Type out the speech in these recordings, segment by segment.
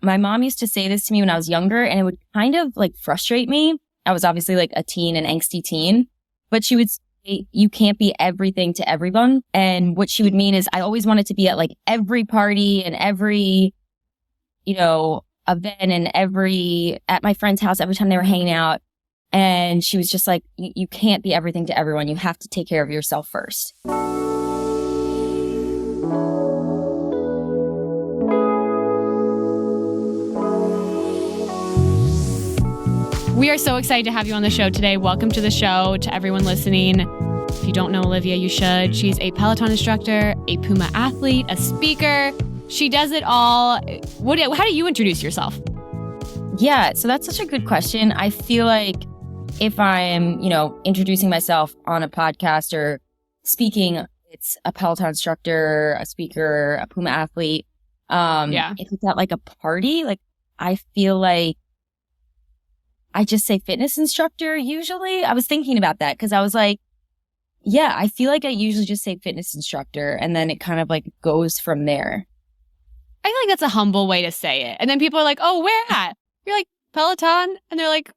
my mom used to say this to me when I was younger, and it would kind of like frustrate me. I was obviously like a teen, an angsty teen, but she would say, you can't be everything to everyone. And what she would mean is I always wanted to be at like every party and every, event and at my friend's house every time they were hanging out. And she was just like, you can't be everything to everyone. You have to take care of yourself first. We are so excited to have you on the show today. Welcome to the show. To everyone listening, if you don't know Olivia, you should. She's a Peloton instructor, a Puma athlete, a speaker. She does it all. How do you introduce yourself? Yeah, so that's such a good question. I feel like if I'm, introducing myself on a podcast or speaking, it's a Peloton instructor, a speaker, a Puma athlete. If it's at like a party, like I feel like I just say fitness instructor usually. I was thinking about that because I was like, yeah, I feel like I usually just say fitness instructor and then it kind of like goes from there. I feel like that's a humble way to say it. And then people are like, oh, where at? You're like, Peloton? And they're like,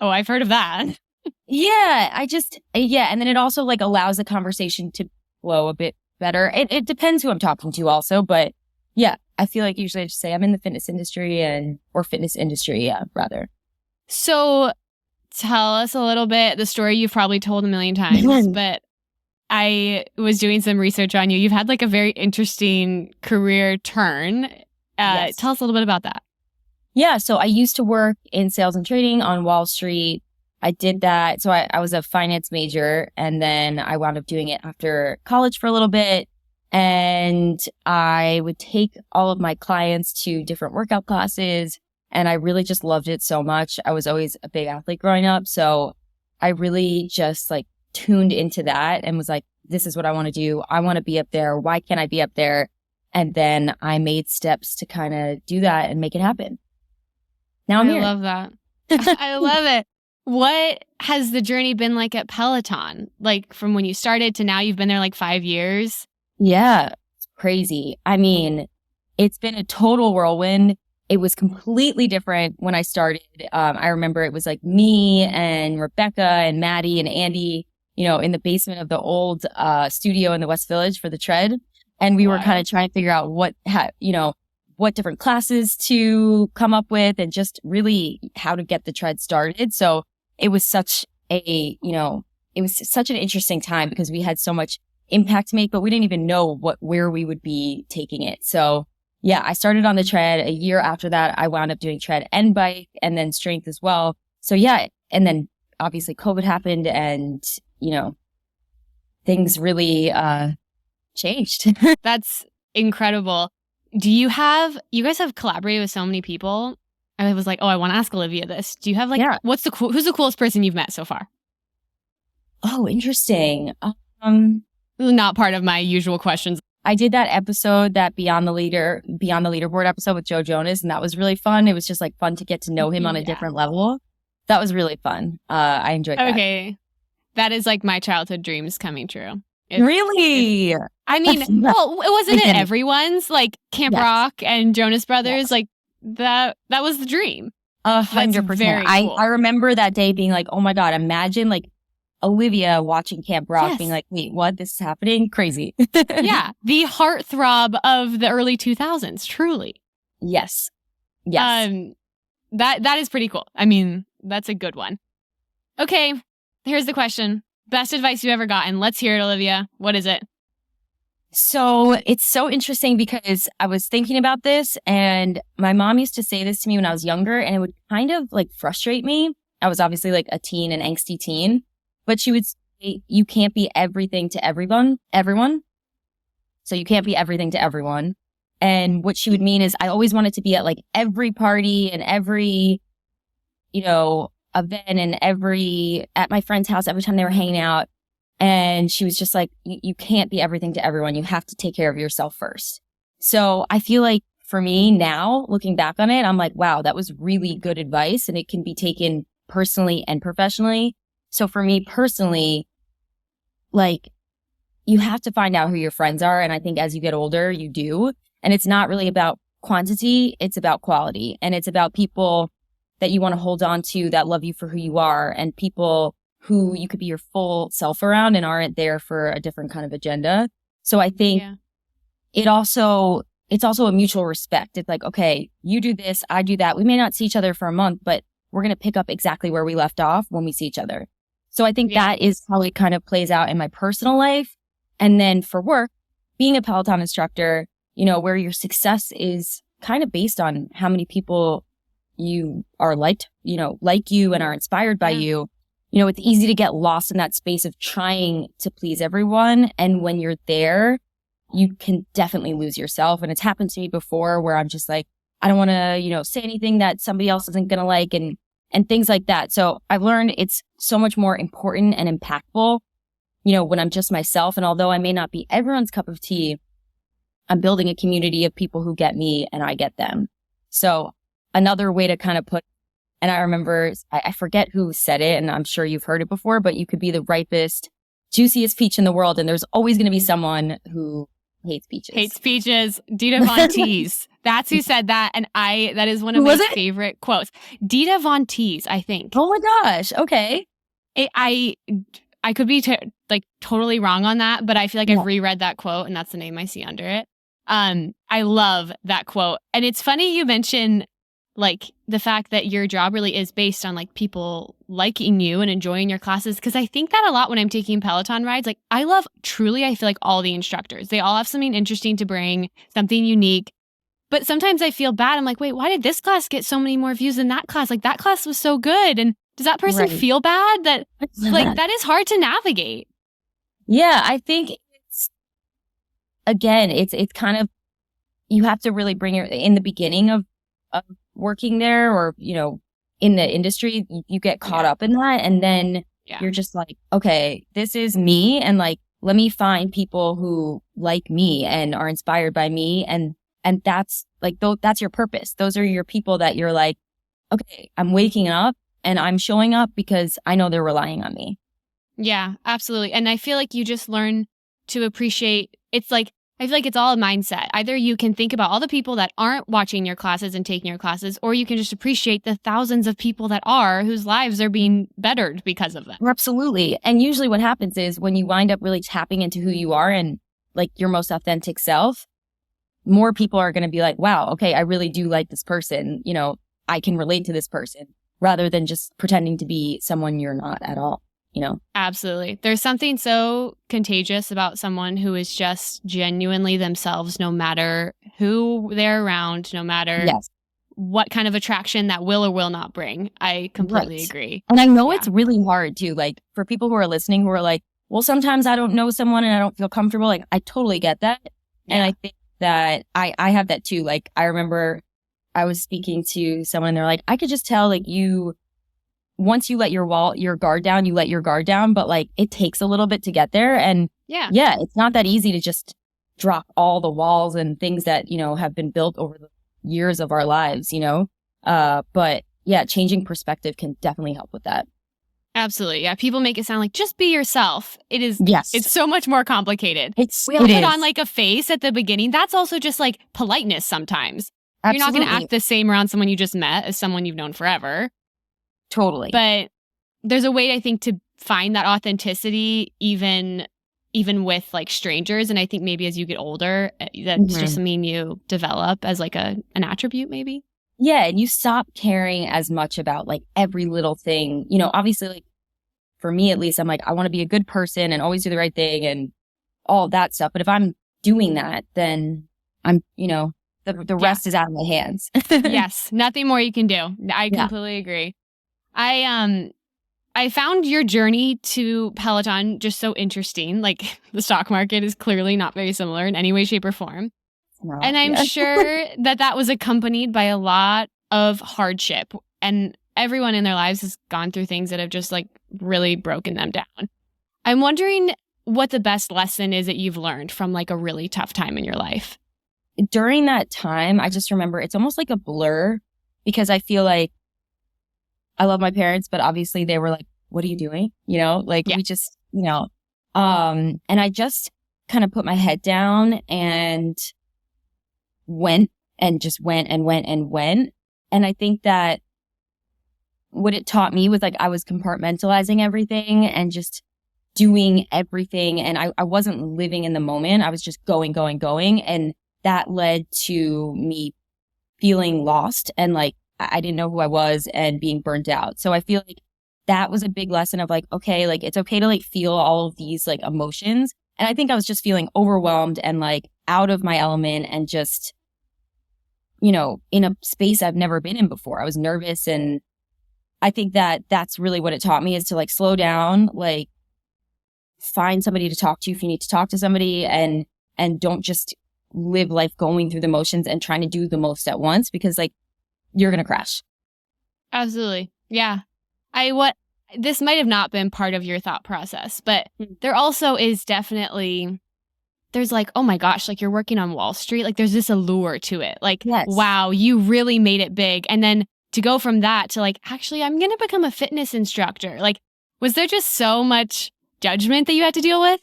oh, I've heard of that. Yeah, and then it also like allows the conversation to flow a bit better. It depends who I'm talking to also, but yeah, I feel like usually I just say I'm in the fitness industry or fitness industry, rather. So tell us a little bit, the story you've probably told a million times, but I was doing some research on you. You've had like a very interesting career turn. Yes. Tell us a little bit about that. Yeah, so I used to work in sales and trading on Wall Street. I did that. So I was a finance major, and then I wound up doing it after college for a little bit. And I would take all of my clients to different workout classes. And I really just loved it so much. I was always a big athlete growing up. So I really just like tuned into that and was like, this is what I want to do. I want to be up there. Why can't I be up there? And then I made steps to kind of do that and make it happen. Now I'm here. I love that. I love it. What has the journey been like at Peloton? Like from when you started to now, you've been there like 5 years. Yeah, it's crazy. I mean, it's been a total whirlwind. It was completely different when I started. I remember it was like me and Rebecca and Maddie and Andy, in the basement of the old studio in the West Village for the tread. And we were kind of trying to figure out what different classes to come up with and just really how to get the tread started. So it was such an interesting time because we had so much impact to make, but we didn't even know where we would be taking it. So yeah, I started on the tread. A year after that, I wound up doing tread and bike and then strength as well. So yeah, and then obviously COVID happened and, things really changed. That's incredible. You guys have collaborated with so many people. I was like, oh, I want to ask Olivia this. Do you have who's the coolest person you've met so far? Oh, interesting. Not part of my usual questions. I did that episode, that Beyond the Leaderboard episode with Joe Jonas, and that was really fun. It was just like fun to get to know him on a different level. That was really fun. I enjoyed that. Okay. That is like my childhood dreams coming true. Really? I mean, well, wasn't it everyone's? Like Camp Rock and Jonas Brothers, like that was the dream. 100%. Cool. I remember that day being like, oh my God, imagine like Olivia watching Camp Rock being like, wait, what? This is happening? Crazy. Yeah. The heartthrob of the early 2000s, truly. Yes. That is pretty cool. I mean, that's a good one. Okay. Here's the question. Best advice you've ever gotten. Let's hear it, Olivia. What is it? So it's so interesting because I was thinking about this and my mom used to say this to me when I was younger and it would kind of like frustrate me. I was obviously like a teen, an angsty teen, but she would say, you can't be everything to everyone. So you can't be everything to everyone. And what she would mean is I always wanted to be at like every party and every, event and at my friend's house every time they were hanging out. And she was just like, you can't be everything to everyone. You have to take care of yourself first. So I feel like for me now, looking back on it, I'm like, wow, that was really good advice and it can be taken personally and professionally. So for me personally, like you have to find out who your friends are. And I think as you get older, you do. And it's not really about quantity, it's about quality. And it's about people that you want to hold on to that love you for who you are, and people who you could be your full self around and aren't there for a different kind of agenda. So I think it's also a mutual respect. It's like, okay, you do this, I do that. We may not see each other for a month, but we're going to pick up exactly where we left off when we see each other. So I think that is how it kind of plays out in my personal life. And then for work, being a Peloton instructor, you know, where your success is kind of based on how many people you are liked, you know, like you and are inspired by you. You know, it's easy to get lost in that space of trying to please everyone. And when you're there, you can definitely lose yourself. And it's happened to me before where I'm just like, I don't want to, you know, say anything that somebody else isn't going to like and things like that. So I've learned it's so much more important and impactful, you know, when I'm just myself. And although I may not be everyone's cup of tea, I'm building a community of people who get me and I get them. So another way to kind of put, and I remember, I forget who said it, and I'm sure you've heard it before, but you could be the ripest, juiciest peach in the world, and there's always going to be someone who hates peaches. Hates peaches. Dita Von Teese. That's who said that. And that is one of my favorite quotes. Dita Von Teese, I think. Oh my gosh. Okay. I could be totally wrong on that, but I feel like I've reread that quote and that's the name I see under it. I love that quote. And it's funny you mention like the fact that your job really is based on like people liking you and enjoying your classes. Cause I think that a lot when I'm taking Peloton rides. Like I feel like all the instructors, they all have something interesting to bring, something unique. But sometimes I feel bad. I'm like, wait, why did this class get so many more views than that class? Like that class was so good. And does that person feel bad? That like that is hard to navigate. Yeah, I think it's kind of, you have to really bring in the beginning of working there or, you know, in the industry, you get caught up in that. And then you're just like, okay, this is me. And like, let me find people who like me and are inspired by me. And that's like, that's your purpose. Those are your people that you're like, okay, I'm waking up and I'm showing up because I know they're relying on me. Yeah, absolutely. And I feel like you just learn to appreciate, it's like, I feel like it's all a mindset. Either you can think about all the people that aren't watching your classes and taking your classes, or you can just appreciate the thousands of people that are, whose lives are being bettered because of them. Absolutely. And usually what happens is when you wind up really tapping into who you are and like your most authentic self, more people are going to be like, wow, okay, I really do like this person. You know, I can relate to this person rather than just pretending to be someone you're not at all. You know? Absolutely. There's something so contagious about someone who is just genuinely themselves, no matter who they're around, no matter what kind of attraction that will or will not bring. I completely agree. And I know it's really hard too. Like for people who are listening who are like, well, sometimes I don't know someone and I don't feel comfortable. Like I totally get that. Yeah. And I think that I have that too. Like I remember I was speaking to someone and they're like, I could just tell like once you let your guard down, you let your guard down, but like it takes a little bit to get there. And it's not that easy to just drop all the walls and things that, you know, have been built over the years of our lives, you know? But yeah, changing perspective can definitely help with that. Absolutely. Yeah. People make it sound like just be yourself. It is. Yes. It's so much more complicated. We all put on like a face at the beginning. That's also just like politeness sometimes. Absolutely. You're not going to act the same around someone you just met as someone you've known forever. Totally. But there's a way, I think, to find that authenticity even with like strangers. And I think maybe as you get older, that's just something you develop as like an attribute maybe. Yeah. And you stop caring as much about like every little thing. You know, obviously, like for me at least, I'm like, I want to be a good person and always do the right thing and all that stuff. But if I'm doing that, then I'm, you know, the rest is out of my hands. Yes. Nothing more you can do. I completely agree. I found your journey to Peloton just so interesting. Like the stock market is clearly not very similar in any way, shape, or form. No, and I'm sure that was accompanied by a lot of hardship. And everyone in their lives has gone through things that have just like really broken them down. I'm wondering what the best lesson is that you've learned from like a really tough time in your life. During that time, I just remember it's almost like a blur because I feel like I love my parents, but obviously they were like, what are you doing? You know, like we just, you know, and I just kind of put my head down and went and just went and went and went. And I think that what it taught me was like I was compartmentalizing everything and just doing everything. And I wasn't living in the moment. I was just going, going, going. And that led to me feeling lost and like I didn't know who I was and being burnt out. So I feel like that was a big lesson of like, okay, like it's okay to like feel all of these like emotions. And I think I was just feeling overwhelmed and like out of my element and just, you know, in a space I've never been in before. I was nervous. And I think that that's really what it taught me is to like slow down, like find somebody to talk to if you need to talk to somebody and don't just live life going through the motions and trying to do the most at once because like you're going to crash. Absolutely. Yeah. This might have not been part of your thought process, but there also is definitely, there's like, oh my gosh, like you're working on Wall Street. Like there's this allure to it. Like, Yes. Wow, you really made it big. And then to go from that to like, actually, I'm going to become a fitness instructor. Like, was there just so much judgment that you had to deal with?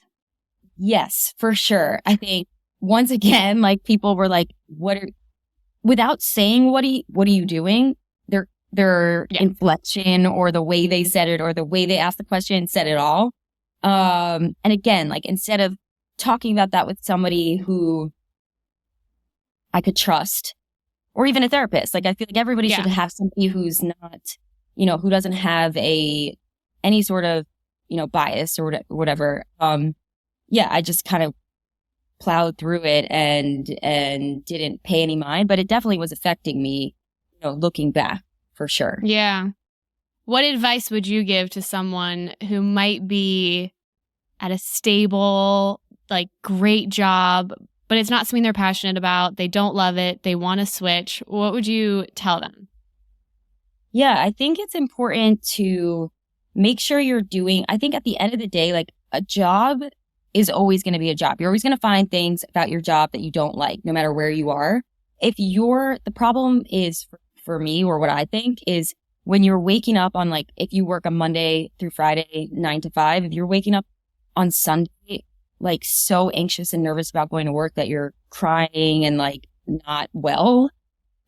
Yes, for sure. I think once again, like people were like, without saying, what are you doing? Their inflection or the way they said it or the way they asked the question said it all. And again, like instead of talking about that with somebody who I could trust or even a therapist, like I feel like everybody should have somebody who's not, you know, who doesn't have any sort of, you know, bias or whatever. I just kind of plowed through it and didn't pay any mind, but it definitely was affecting me, you know, looking back. For sure. Yeah. What advice would you give to someone who might be at a stable, like great job, but it's not something they're passionate about? They don't love it. They want to switch. What would you tell them? Yeah, I think it's important to make sure you're doing, I think at the end of the day, like a job is always going to be a job. You're always going to find things about your job that you don't like, no matter where you are. The problem is for me, or what I think is when you're waking up on like, if you work a Monday through Friday, 9 to 5, if you're waking up on Sunday, like so anxious and nervous about going to work that you're crying and like not well,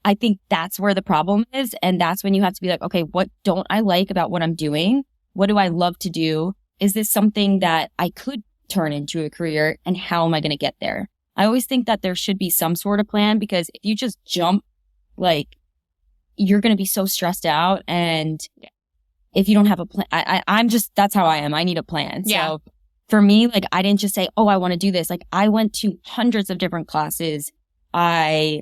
I think that's where the problem is. And that's when you have to be like, okay, what don't I like about what I'm doing? What do I love to do? Is this something that I could turn into a career? And how am I going to get there? I always think that there should be some sort of plan because if you just jump, like, you're going to be so stressed out. And if you don't have a plan, I'm just, that's how I am. I need a plan. Yeah. So for me, like, I didn't just say, oh, I want to do this. Like I went to hundreds of different classes. I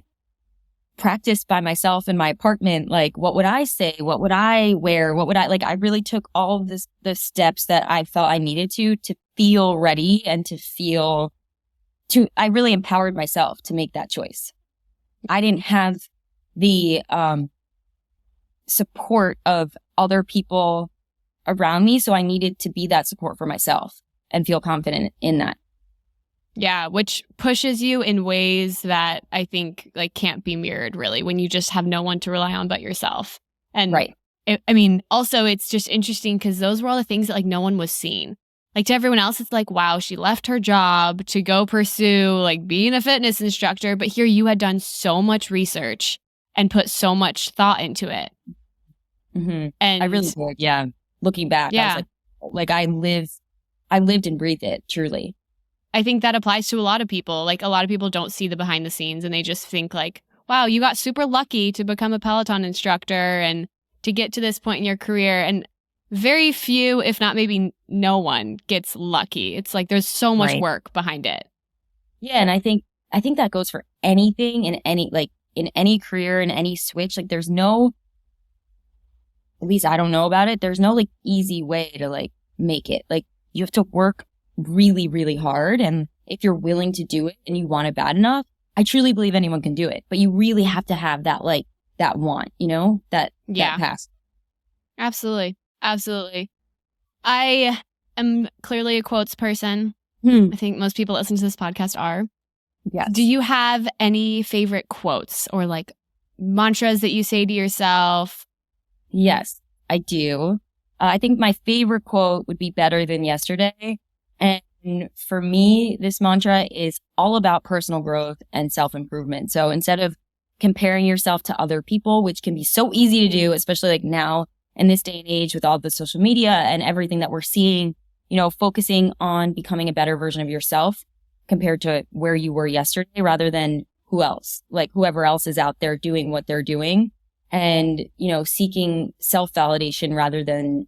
practiced by myself in my apartment. Like, what would I say? What would I wear? I really took all of the steps that I felt I needed to feel ready and I really empowered myself to make that choice. I didn't have the, support of other people around me. So I needed to be that support for myself and feel confident in that. Yeah, which pushes you in ways that I think like can't be mirrored really when you just have no one to rely on but yourself. And right. Also it's just interesting because those were all the things that like no one was seeing. Like to everyone else, it's like, wow, she left her job to go pursue like being a fitness instructor. But here you had done so much research and put so much thought into it. Mm-hmm. And I really did. Yeah. Looking back, I was like I lived and breathed it truly. I think that applies to a lot of people. Like a lot of people don't see the behind the scenes and they just think like, wow, you got super lucky to become a Peloton instructor and to get to this point in your career. And very few, if not maybe no one gets lucky. It's like there's so much work behind it. Yeah. And I think that goes for anything in any career, in any switch. Like there's no, at least I don't know about it. There's no like easy way to like make it. Like you have to work really, really hard. And if you're willing to do it and you want it bad enough, I truly believe anyone can do it. But you really have to have that like that want, you know, that pass. Absolutely. Absolutely. I am clearly a quotes person. I think most people listen to this podcast are. Yes. Do you have any favorite quotes or like mantras that you say to yourself? Yes, I do. I think my favorite quote would be better than yesterday. And for me, this mantra is all about personal growth and self-improvement. So instead of comparing yourself to other people, which can be so easy to do, especially like now in this day and age with all the social media and everything that we're seeing, focusing on becoming a better version of yourself compared to where you were yesterday rather than whoever else is out there doing what they're doing, and, seeking self-validation rather than,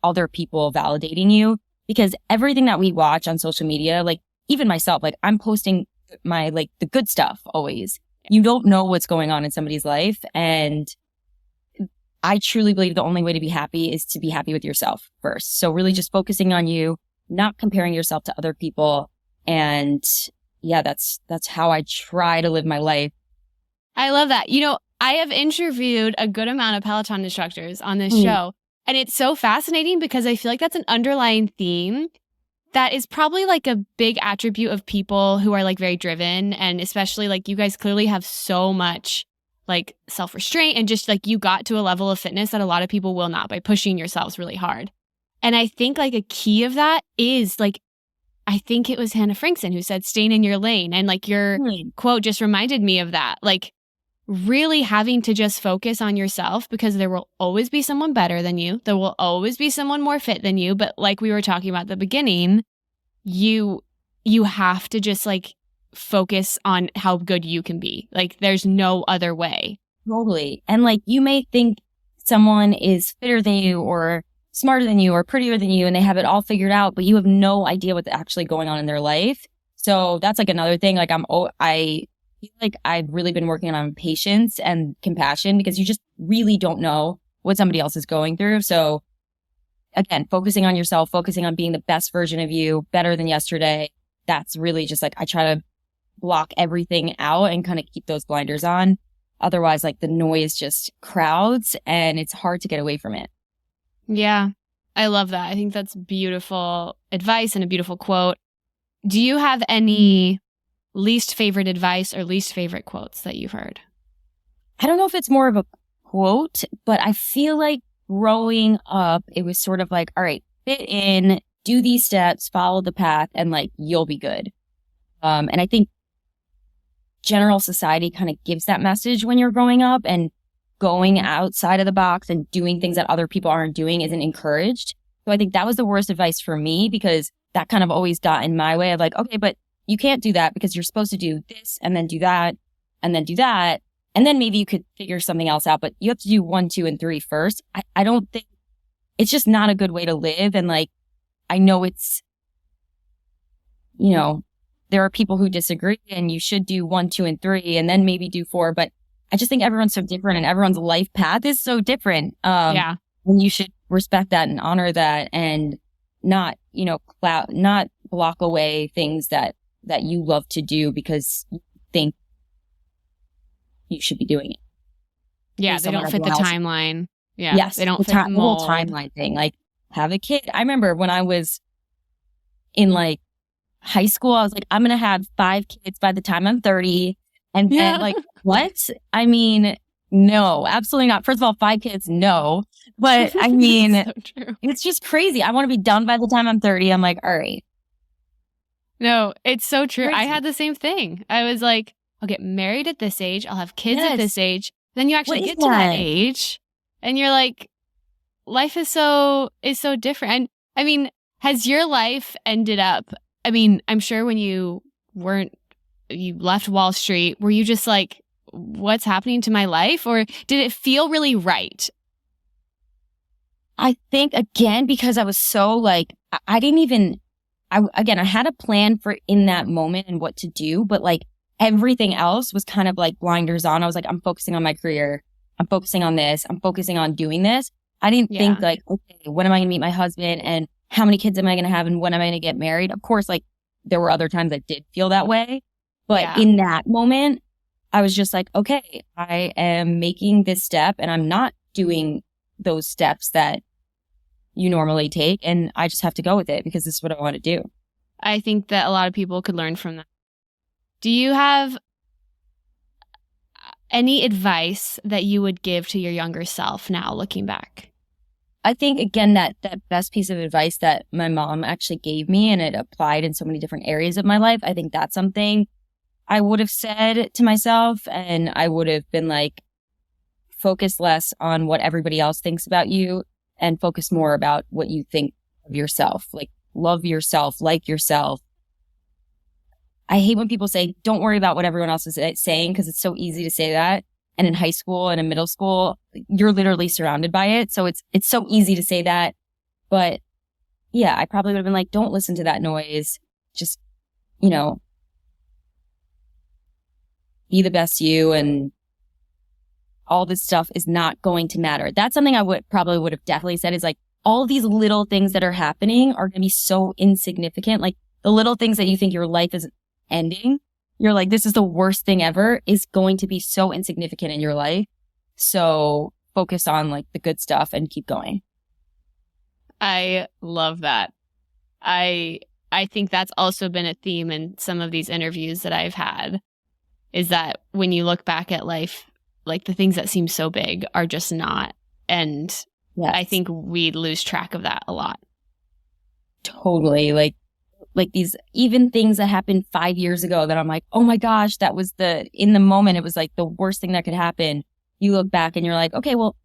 other people validating you, because everything that we watch on social media, like even myself, like I'm posting the good stuff always. You don't know what's going on in somebody's life. And I truly believe the only way to be happy is to be happy with yourself first. So really just focusing on you, not comparing yourself to other people. And yeah, that's how I try to live my life. I love that. I have interviewed a good amount of Peloton instructors on this show, and it's so fascinating because I feel like that's an underlying theme that is probably like a big attribute of people who are like very driven, and especially like you guys clearly have so much like self-restraint, and just like you got to a level of fitness that a lot of people will not by pushing yourselves really hard. And I think like a key of that is like, I think it was Hannah Frankson who said, staying in your lane. And like your quote just reminded me of that. Like really having to just focus on yourself, because there will always be someone better than you. There will always be someone more fit than you. But like we were talking about at the beginning, you have to just like focus on how good you can be. Like there's no other way. Totally. And like you may think someone is fitter than you or smarter than you or prettier than you and they have it all figured out, but you have no idea what's actually going on in their life. So that's like another thing. Like I feel like I've really been working on patience and compassion, because you just really don't know what somebody else is going through. So again, focusing on yourself, focusing on being the best version of you, better than yesterday. That's really just like, I try to block everything out and kind of keep those blinders on. Otherwise, like the noise just crowds and it's hard to get away from it. Yeah, I love that. I think that's beautiful advice and a beautiful quote. Do you have any least favorite advice or least favorite quotes that you've heard? I don't know if it's more of a quote, but I feel like growing up, it was sort of like, all right, fit in, do these steps, follow the path, and like, you'll be good. And I think general society kind of gives that message when you're growing up, and going outside of the box and doing things that other people aren't doing isn't encouraged. So I think that was the worst advice for me, because that kind of always got in my way of like, okay, but you can't do that because you're supposed to do this and then do that and then do that. And then maybe you could figure something else out, but you have to do 1, 2, and 3 first. I don't think it's just not a good way to live. And like, I know it's, there are people who disagree and you should do 1, 2, and 3 and then maybe do 4. But I just think everyone's so different and everyone's life path is so different. And you should respect that and honor that, and not, not block away things that you love to do because you think you should be doing it. Yeah, they don't fit the timeline. Yeah, yes, they don't fit the mold. Whole timeline thing. Like, have a kid. I remember when I was in like high school, I was like, I'm gonna have 5 kids by the time I'm 30. And like, what? I mean, no, absolutely not. First of all, 5 kids, no. But I mean, so true. It's just crazy. I want to be done by the time I'm 30. I'm like, all right. No, it's so true. Crazy. I had the same thing. I was like, I'll get married at this age. I'll have kids at this age. Then you actually get to that age and you're like, life is so different. And I mean, has your life ended up, I mean, I'm sure when you left Wall Street, were you just like, what's happening to my life? Or did it feel really right? I think, again, because I was so like, I had a plan for in that moment and what to do, but like everything else was kind of like blinders on. I was like, I'm focusing on my career. I'm focusing on this. I'm focusing on doing this. I didn't think like, okay, when am I going to meet my husband and how many kids am I going to have and when am I going to get married? Of course, like there were other times I did feel that way. But in that moment, I was just like, okay, I am making this step and I'm not doing those steps that you normally take. And I just have to go with it because this is what I want to do. I think that a lot of people could learn from that. Do you have any advice that you would give to your younger self now, looking back? I think, again, that best piece of advice that my mom actually gave me, and it applied in so many different areas of my life. I think that's something I would have said to myself, and I would have been like, focus less on what everybody else thinks about you and focus more about what you think of yourself. Like, love yourself, like yourself. I hate when people say, don't worry about what everyone else is saying, because it's so easy to say that. And in high school and in middle school, you're literally surrounded by it. So it's so easy to say that. But yeah, I probably would have been like, don't listen to that noise. Just, you know, be the best you, and all this stuff is not going to matter. That's something I would have definitely said, is like, all these little things that are happening are going to be so insignificant. Like, the little things that you think your life is ending, you're like, this is the worst thing ever, is going to be so insignificant in your life. So focus on like the good stuff and keep going. I love that. I think that's also been a theme in some of these interviews that I've had, is that when you look back at life, like the things that seem so big are just not. And yes. I think we lose track of that a lot. Totally. Like these even things that happened 5 years ago that I'm like, oh my gosh, that was in the moment, it was like the worst thing that could happen. You look back and you're like, okay, well,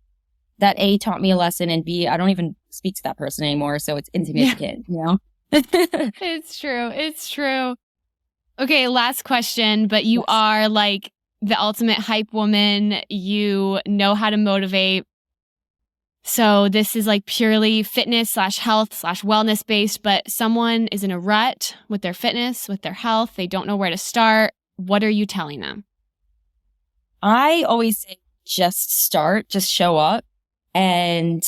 that A taught me a lesson, and B, I don't even speak to that person anymore. So it's insignificant, you know? It's true. It's true. Okay, last question, but you are like the ultimate hype woman. You know how to motivate. So this is like purely fitness / health / wellness based, but someone is in a rut with their fitness, with their health. They don't know where to start. What are you telling them? I always say, just start, just show up. And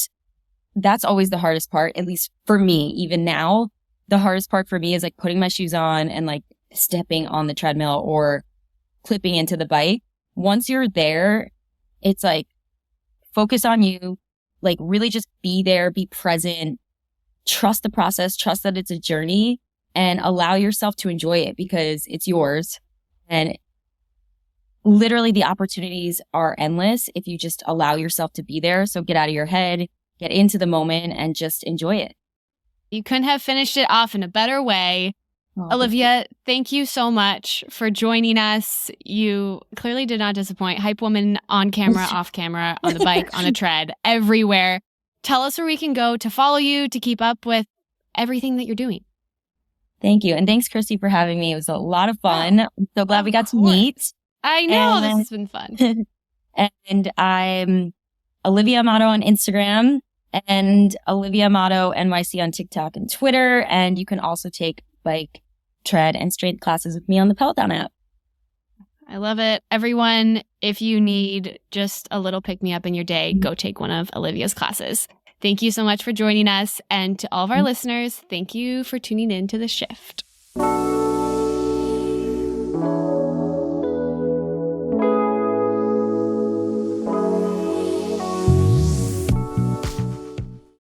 that's always the hardest part, at least for me. Even now, the hardest part for me is like putting my shoes on and like stepping on the treadmill or clipping into the bike. Once you're there, it's like, focus on you, like really just be there, be present, trust the process, trust that it's a journey, and allow yourself to enjoy it because it's yours. And literally the opportunities are endless if you just allow yourself to be there. So get out of your head, get into the moment, and just enjoy it. You couldn't have finished it off in a better way. Olivia, thank you so much for joining us. You clearly did not disappoint. Hype woman on camera, off camera, on the bike, on the tread, everywhere. Tell us where we can go to follow you, to keep up with everything that you're doing. Thank you. And thanks, Christy, for having me. It was a lot of fun. I'm so glad we got to meet. I know. This has been fun. And I'm Olivia Amato on Instagram and Olivia Amato NYC on TikTok and Twitter. And you can also take bike, tread, and strength classes with me on the Peloton app. I love it. Everyone, if you need just a little pick-me-up in your day, go take one of Olivia's classes. Thank you so much for joining us. And to all of our listeners, thank you for tuning in to The Shift.